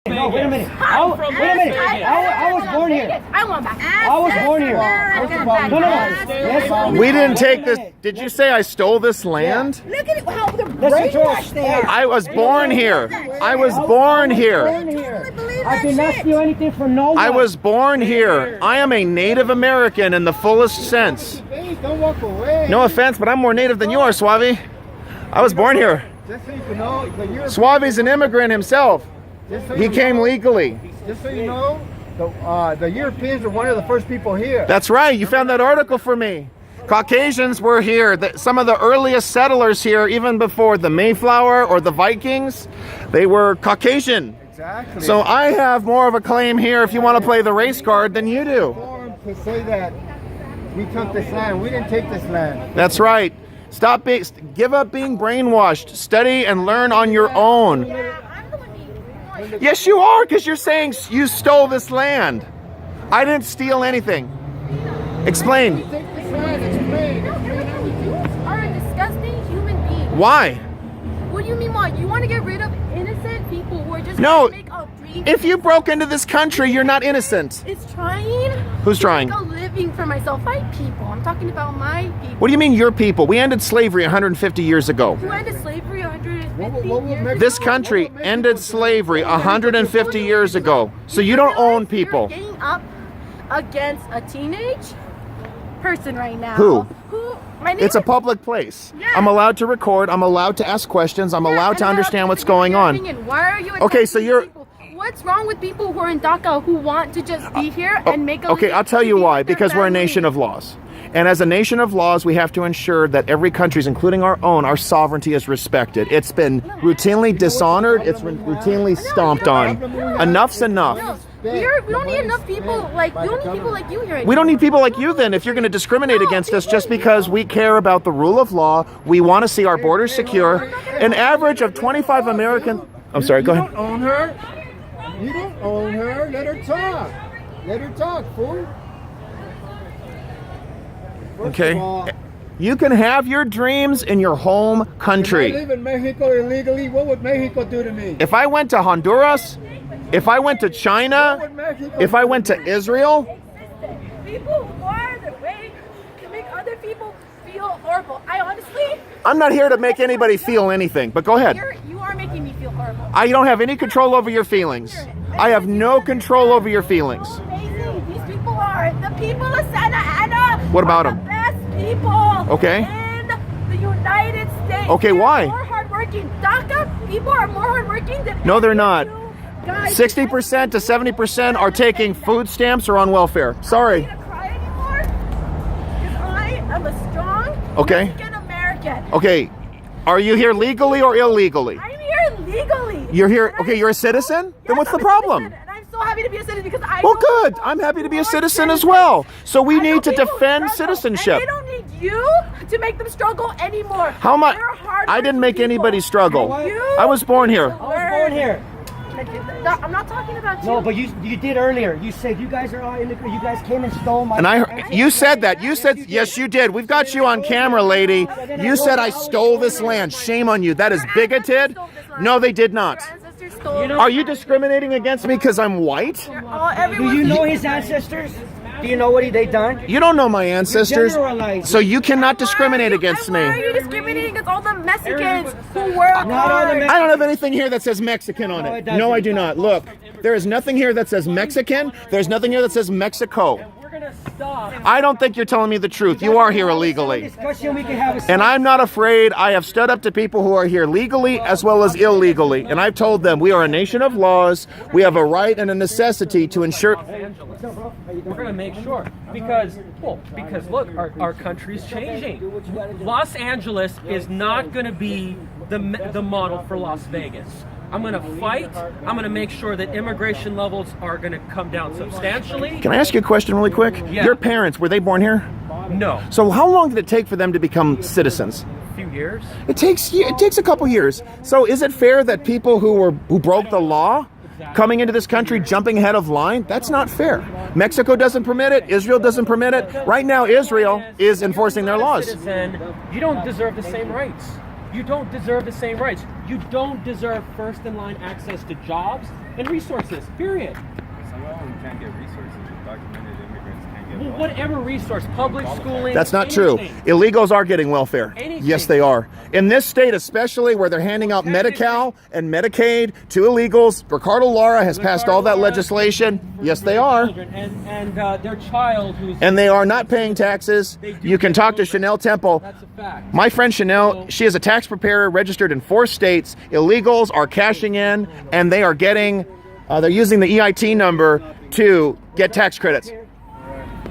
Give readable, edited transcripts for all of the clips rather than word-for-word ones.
No, wait a minute. I was born here. I want back. I was born here. No. We didn't take this. Did you say I stole this land? Look at how the brainwashed they are. I was born here. I was born here. I did not steal anything from no one. I was born here. I am a Native American in the fullest sense. Don't walk away. No offense, but I'm more Native than you are, Suave. I was born here. Just so you know, Suave's an immigrant himself. He came legally. Just so you know, the Europeans were one of the first people here. That's right. You found that article for me. Caucasians were here. Some of the earliest settlers here, even before the Mayflower or the Vikings, they were Caucasian. Exactly. So I have more of a claim here if you want to play the race card than you do. To say that we took this land. We didn't take this land. That's right. Give up being brainwashed. Study and learn on your own. Yes, you are, because you're saying you stole this land. I didn't steal anything. Explain. You are a disgusting human being. Why? What do you mean why? You want to get rid of innocent people who are just No. trying to make a dream? If you broke into this country, you're not innocent. It's trying. Who's trying? To make a living for myself. My people. I'm talking about my people. What do you mean your people? We ended slavery 150 years ago. Who ended slavery 150 years ago? This country ended slavery 150 years ago. So you don't own people. You're getting up against a teenage person right now. Who? My name It's a is- public place. Yeah. I'm allowed to record. I'm allowed to ask questions. I'm allowed to and understand what's your going on. opinion. Why are you Okay, so attacking you're- people? What's wrong with people who are in DACA who want to just be here and make a Okay, living I'll tell to you be why. with their Because we're a family? nation of laws. And as a nation of laws, we have to ensure that every country's, including our own, our sovereignty is respected. It's been routinely dishonored. It's been routinely stomped on. Enough's enough. No, we don't need enough people like we don't need people like you here. We don't need people like you then if you're going to discriminate against us just because we care about the rule of law. We want to see our borders secure. An average of 25 American... I'm sorry, go You ahead. don't own her. You don't own her. Let her talk. Let her talk, fool. First Okay. of all, You can have your dreams in your home if I country. live in Mexico illegally, what would Mexico do to me? If I went to Honduras, if I went to China, if I went to Israel, People who are the way to make other people feel horrible. I honestly, I'm not here to make anybody feel anything, but go ahead. you are making me feel horrible. I don't have any control over your feelings. I have no control over your feelings. So amazing. These people are the people of Santa Ana. What about are them? The best people. Okay. In the United States. Okay, They're why? More hardworking. DACA people are more hardworking than. No, they're any not. of you guys. 60% to 70% are taking food stamps or on welfare. Sorry. I'm not gonna cry anymore because I am a strong Okay. Mexican American. Okay. Are you here legally or illegally? I'm here legally. You're here. And Okay, I- you're a citizen? Then Yes, what's the I'm a problem? citizen, and I'm so happy to be a citizen because I. Well, know good. people I'm happy to be a who are citizen as citizens. well. So we I know need to people who defend struggle, citizenship. And they don't need you to make them struggle anymore. How much? They're I didn't make hardworking anybody people. struggle. You I was born here. I was born here. No, I'm not talking about you. No, but you did earlier. You said you guys are all in the. You guys came and stole my. And you said that. You said, yes, you did. We've got you on camera, lady. You said I stole this land. Shame on you. That is Your bigoted. ancestors stole this land. No, they did not. Your ancestors stole. Are you discriminating against me because I'm white? Do Everyone. you know his ancestors? Do you know what they done? You don't know my ancestors. generalize. So you cannot discriminate against Why are me. you discriminating against all the Mexicans who work Not all the hard? Mexicans. I don't have anything here that says Mexican on No, it it. doesn't. No, I do not. Look, there is nothing here that says Mexican. There's nothing here that says Mexico. I don't think you're telling me the truth. You are here illegally. Discussion we can have. A And I'm not afraid. I have stood up to people who are here legally as well as illegally. And I've told them we are a nation of laws. We have a right and a necessity to ensure. We're going to make sure because look, our country's changing. Los Angeles is not going to be the model for Las Vegas. I'm going to fight. I'm going to make sure that immigration levels are going to come down substantially. Can I ask you a question really quick? Yeah. Your parents, were they born here? No, So how long did it take for them to become citizens? a few years. It takes a couple years. So is it fair that people who broke the law coming into this country jumping ahead of line? That's not fair. Mexico doesn't permit it. Israel doesn't permit it. Right now Israel is enforcing their laws. Citizen, you don't deserve the same rights. You don't deserve the same rights. You don't deserve first in line access to jobs and resources, period. Some of them can't get resources. Documented immigrants can't get Well, welfare. whatever resource, public schooling. That's not anything. true. Illegals are getting welfare. Anything. Yes, they are. In this state, especially where they're handing out Medi-Cal and Medicaid to illegals, Ricardo Lara has passed all that legislation. Yes, they are. And their child who's. And they are not paying taxes. You can talk to Chanel Temple. That's a fact. My friend Chanel, she is a tax preparer registered in 4 states. Illegals are cashing in, and they are getting, they're using the EIT number to get tax credits.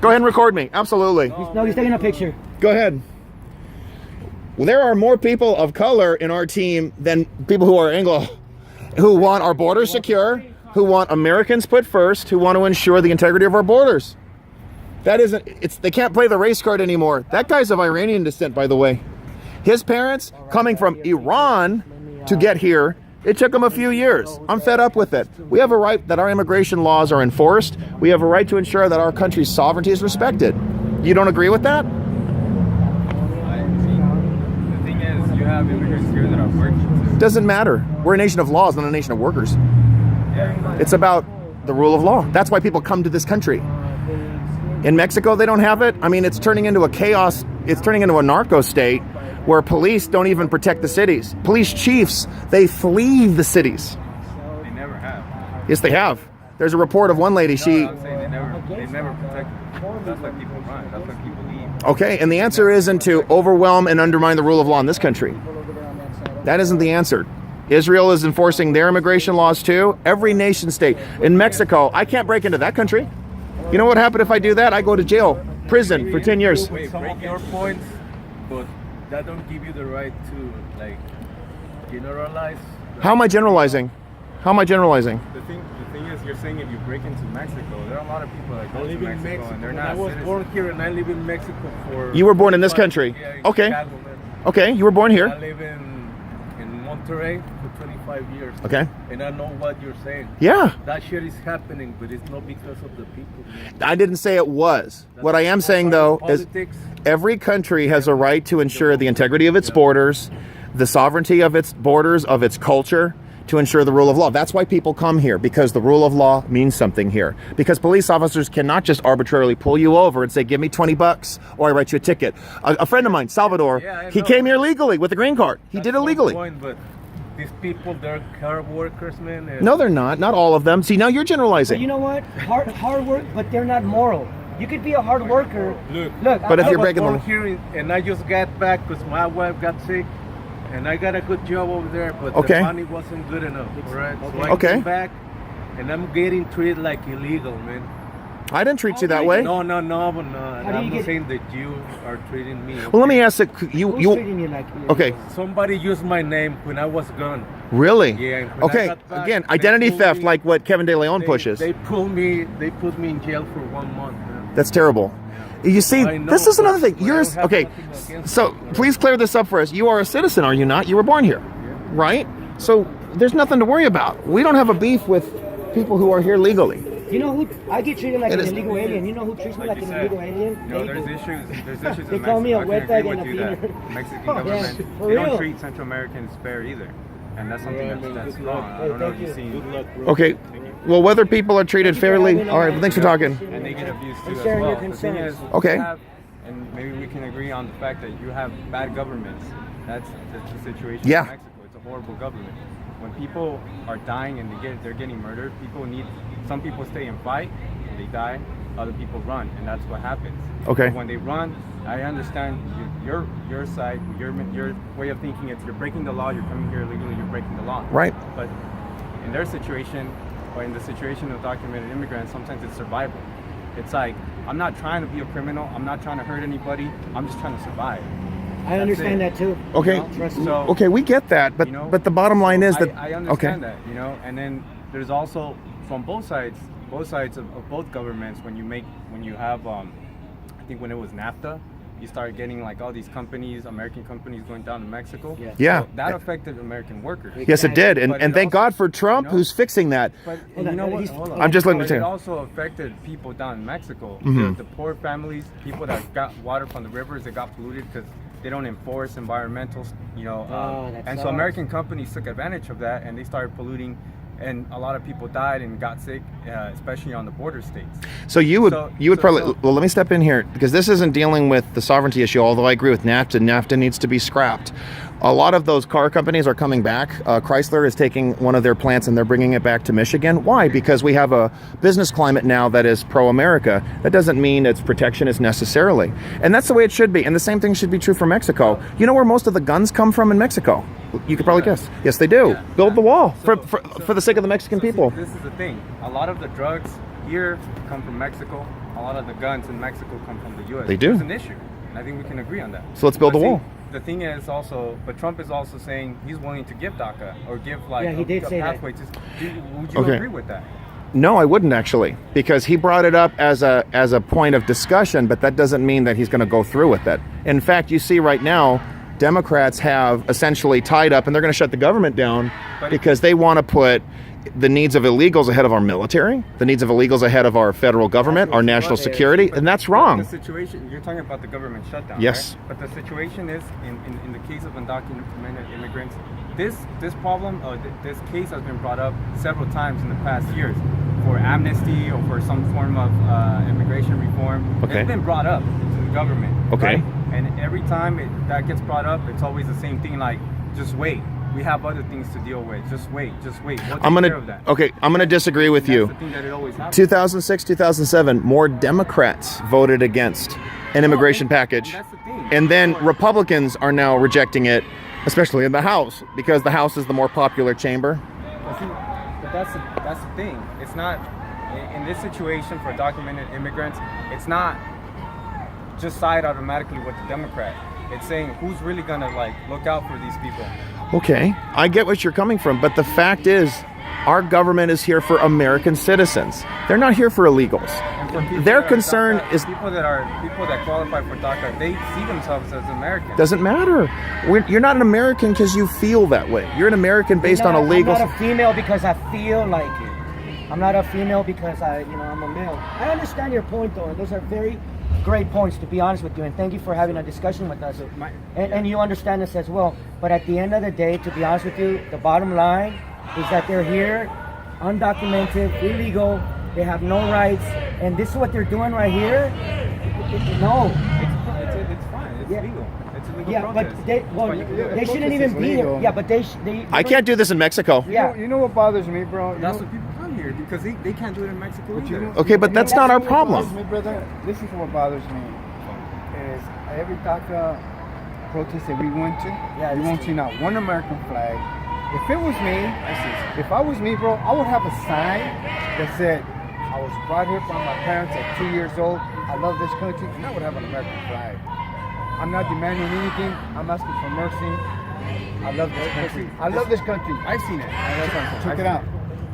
Go ahead and record me. Absolutely. No, he's taking a picture. Go ahead. Well, there are more people of color in our team than people who are Anglo, who want our borders secure, who want Americans put first, who want to ensure the integrity of our borders. That isn't, they can't play the race card anymore. That guy's of Iranian descent, by the way. His parents coming from Iran to get here, it took them a few years. I'm fed up with it. We have a right that our immigration laws are enforced. We have a right to ensure that our country's sovereignty is respected. You don't agree with that? The thing is, you have immigrants here that are working. Doesn't matter. We're a nation of laws, not a nation of workers. Yeah. It's about the rule of law. That's why people come to this country. In Mexico, they don't have it. I mean, it's turning into a chaos. It's turning into a narco state where police don't even protect the cities. Police chiefs, they flee the cities. They never have. Yes, they have. There's a report of one lady, she... I'm saying they never protect them. That's why people run. That's why people leave. Okay, and the answer isn't to overwhelm and undermine the rule of law in this country. That isn't the answer. Israel is enforcing their immigration laws too. Every nation state. In Mexico, I can't break into that country. You know what happened if I do that? I go to jail, prison for 10 years. Wait, break your points, but that don't give you the right to, like, generalize. How am I generalizing? How am I generalizing? The thing is, you're saying if you break into Mexico, there are a lot of people that go to Mexico and they're not I was citizens. born here and I live in Mexico for... You were born in this country. Yeah, Okay. Chicago, man. Okay, you were born I here. live in Monterrey for 25 years. Okay. And I know what you're saying. Yeah, That shit is happening, but it's not because of the people. Man. I didn't say it was. What I am saying though is Politics. every country has a right to ensure the integrity of its borders, the sovereignty of its borders, of its culture, to ensure the rule of law. That's why people come here, because the rule of law means something here. Because police officers cannot just arbitrarily pull you over and say, give me $20 or I write you a ticket. A friend of mine, Salvador, Yeah, I he know. came here legally with a green card. He did it That's my legally. point, but these people, they're car workers, man. And No, they're not. Not all of them. See, now you're But generalizing. you know what? Hard work, but they're not moral. You could be a hard worker. Look, But if I you're was breaking the born law. here and I just got back because my wife got sick. And I got a good job over there, but Okay. the money wasn't good enough, all right? So I Okay. came back, and I'm getting treated like illegal, man. I didn't treat you that way. No, but no. How do I'm you not get- saying that you are treating me. Well, let me ask you. Who's You treating you like? okay? Somebody used my name when I was gone. Really? Yeah. and when I Okay. got back, Again, they identity pulled theft, me- like what Kevin De Leon pushes. They put me in jail for 1 month. Man. That's terrible. You see, I know, this is another but thing. You're I don't have okay. nothing against So it, man. please clear this up for us. You are a citizen, are you not? You were born here, right? So there's nothing to worry about. We don't have a beef with people who are here legally. You know who? I get treated like It an is- illegal alien. You know who treats me like you an said, illegal alien? You know, there's They do. issues. There's issues They in call me a Mexico. I wet can agree bag with and you a that beaner. Mexican Oh, government yeah, for they don't real. treat Central Americans fair either, and that's something that's wrong. I Hey, don't know if thank you've you. seen. Good luck, bro. Okay. Well, whether people are treated fairly. All right. Thanks for talking. And they get abused too I'm as sharing well. your The thing concerns. is, Okay. you have- and maybe we can agree on the fact that you have bad governments. That's the situation Yeah. in Mexico. It's a horrible government. When people are dying and they're getting murdered, some people stay and fight, and they die. Other people run, and that's what happens. Okay. When they run, I understand your side, your way of thinking. It's you're breaking the law. You're coming here illegally. You're breaking the law. Right. But in their situation, or in the situation of documented immigrants, sometimes it's survival. It's like, I'm not trying to be a criminal. I'm not trying to hurt anybody. I'm just trying to survive. I understand it. that too. Okay. You know? Trust me. So, Okay, we get that, but you know, but the bottom line is that I understand okay. that, you know, and then there's also from both sides of both governments. When you have, I think when it was NAFTA, you start getting like all these companies, American companies going down to Mexico. Yeah. Yeah. So that affected American workers. Yes, it did, and But and it thank also- God for Trump, you know, who's fixing that. But Hold you on, know what? he's- Hold on. I'm just letting But you it tell. also affected people down in Mexico. Mhm. The poor families, people that got water from the rivers that got polluted because they don't enforce environmental, that and so sucks. American companies took advantage of that, and they started polluting, and a lot of people died and got sick, especially on the border states. So you would probably well, let me step in here because this isn't dealing with the sovereignty issue. Although I agree with NAFTA, NAFTA needs to be scrapped. A lot of those car companies are coming back. Chrysler is taking one of their plants and they're bringing it back to Michigan. Why? Because we have a business climate now that is pro-America. That doesn't mean it's protectionist necessarily. And that's the way it should be. And the same thing should be true for Mexico. You know where most of the guns come from in Mexico? You could probably guess. Yes, they do. Yeah. Build the wall for the sake of the Mexican people. See, this is the thing. A lot of the drugs here come from Mexico. A lot of the guns in Mexico come from the U.S. They do. There's an issue, and I think we can agree on that. So let's build But the wall. The thing is also, but Trump is also saying he's willing to give DACA or give like Yeah, he did a say that. pathway to. Would you Okay. agree with that? No, I wouldn't actually, because he brought it up as a point of discussion, but that doesn't mean that he's going to go through with it. In fact, you see right now, Democrats have essentially tied up, and they're going to shut the government down because they want to put the needs of illegals ahead of our military, the needs of illegals ahead of our federal government, our national security, and that's wrong. The situation, you're talking about the government shutdown, Yes. right? But the situation is, in the case of undocumented immigrants, this problem, this case has been brought up several times in the past years for amnesty or for some form of immigration reform. Okay. It's been brought up to the government. Okay. Right? And every time that gets brought up, it's always the same thing, like, just wait. We have other things to deal with. Just wait. We'll take care of that. I'm gonna disagree with you. That's the thing that it always happens. 2006, 2007, more Democrats voted against an immigration package. That's the thing. And then Republicans are now rejecting it, especially in the House, because the House is the more popular chamber. But that's the thing. It's not in this situation for documented immigrants. It's not just side automatically with the Democrat. It's saying who's really gonna like look out for these people. Okay, I get what you're coming from, but the fact is, our government is here for American citizens. They're not here for illegals. And for people Their that are concern DACA, is people that qualify for DACA. They see themselves as Americans. doesn't matter. You're not an American because you feel that way. You're an American based on illegal. I'm not a female because I feel like it. I'm not a female because I'm a male. I understand your point though, and those are very great points, to be honest with you, and thank you for having a discussion with us. And you understand this as well. But at the end of the day, to be honest with you, the bottom line is that they're here, undocumented, illegal, they have no rights, and this is what they're doing right here. No. It's fine. It's legal. It's a legal Yeah, protest. but they shouldn't even be here. Yeah, but they. I can't do this in Mexico. Yeah. You know what bothers me, bro? That's what people come here because they can't do it in Mexico either. Okay, but that's not our Bothers problem. me, brother. This is what bothers me. Is every DACA protest that we went to, Yeah, you that's won't true. see not one American flag. If it was me, if I was me, bro, I would have a sign that said, I was brought here by my parents at 2 years old. I love this country, and I would have an American flag. I'm not demanding anything. I'm asking for mercy. I love this country. I love this country. I've seen it. Check it out.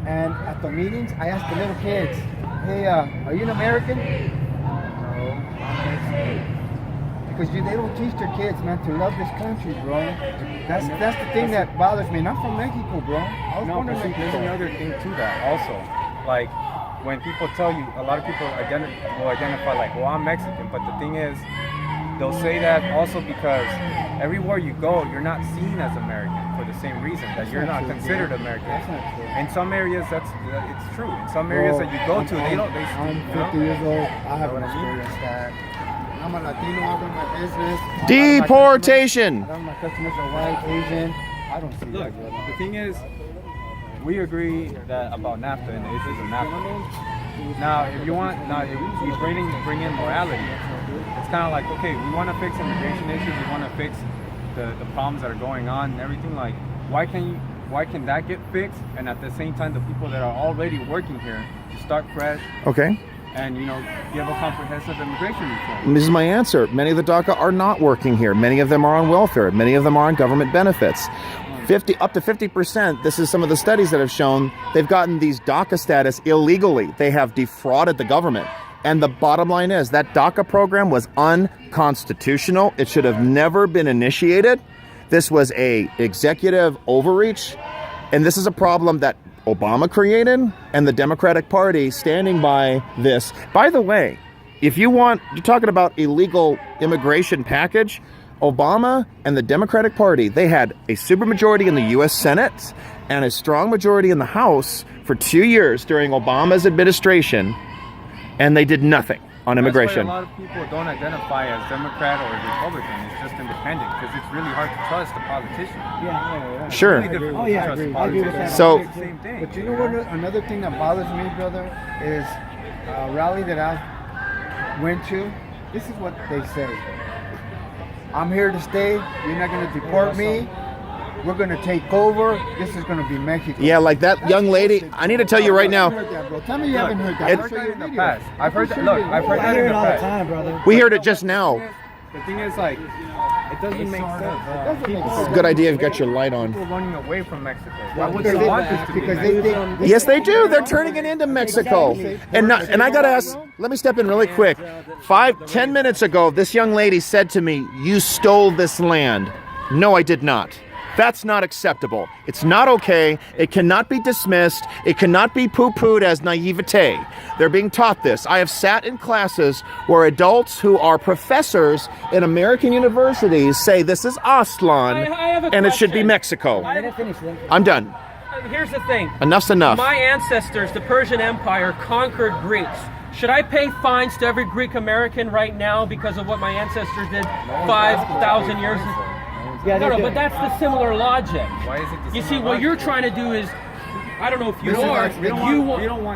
And at the meetings, I ask the little kids, hey, are you an American? No, I'm Mexican. Because they don't teach their kids, man, to love this country, bro. That's the thing that bothers me. Not from Mexico, bro. I was born in There's Mexico. another thing to that also. Like, when people tell you, a lot of people will identify like, well, I'm Mexican. But the thing is, they'll say that also because everywhere you go, you're not seen as American for the same reason, that you're not considered American. That's not true. In some areas, it's true. In some areas that you go to, I'm 50 years old. I haven't experienced that. I'm a Latino. I run my business. Deportation. I run my customers are white, Asian. I don't see Look, that. the thing is, we agree that about NAFTA and the issues of NAFTA. Now, if you bring in morality, it's kind of like, okay, we want to fix immigration issues, we want to fix the problems that are going on and everything. Like, why can that get fixed? And at the same time, the people that are already working here to start fresh Okay. and give a comprehensive immigration reform. This is my answer. Many of the DACA are not working here. Many of them are on welfare. Many of them are on government benefits. Up to 50%, this is some of the studies that have shown, they've gotten these DACA status illegally. They have defrauded the government. And the bottom line is that DACA program was unconstitutional. It should have never been initiated. This was a executive overreach. And this is a problem that Obama created and the Democratic Party standing by this. By the way, if you're talking about illegal immigration package, Obama and the Democratic Party, they had a supermajority in the U.S. Senate and a strong majority in the House for 2 years during Obama's administration, and they did nothing on immigration. That's why a lot of people don't identify as Democrat or Republican. It's just independent because it's really hard to trust a politician. Yeah. Sure. It's really difficult Oh, yeah, to I trust agree. a I agree with politician. that. So- Same thing. But you know what? Another thing that bothers me, brother, is a rally that I went to. This is what they say: I'm here to stay. You're not going to deport me. We're going to take over. This is going to be Mexico. Yeah, like that young lady. I need to tell you right now. Heard that, bro. Tell me you haven't heard that. It- I'll show you in the videos. past. I've heard that. I'll Look, show you I've heard I that hear in it the all the past. time, brother. We heard it just now. The thing is, like, it doesn't make sense. It's a good idea you've got your light on. People running away from Mexico. Why would Because they want this to be because Mexico? they think. Yes, they do. They're turning it into Mexico. And I gotta ask. Let me step in really quick. 10 minutes ago, this young lady said to me, "You stole this land." No, I did not. That's not acceptable. It's not okay. It cannot be dismissed. It cannot be poo-pooed as naivete. They're being taught this. I have sat in classes where adults who are professors in American universities say this is Aztlan I have a and it should be question. Mexico. Let it finish, then. I'm done. Here's the thing. Enough's enough. My ancestors, the Persian Empire, conquered Greeks. Should I pay fines to every Greek American right now because of what my ancestors did 5,000 years ago? Yeah, No, they do. but that's the similar logic. Why is it the You see, similar what you're logic? trying to do is, I don't know if you This is are, like- we don't you want- want. we don't want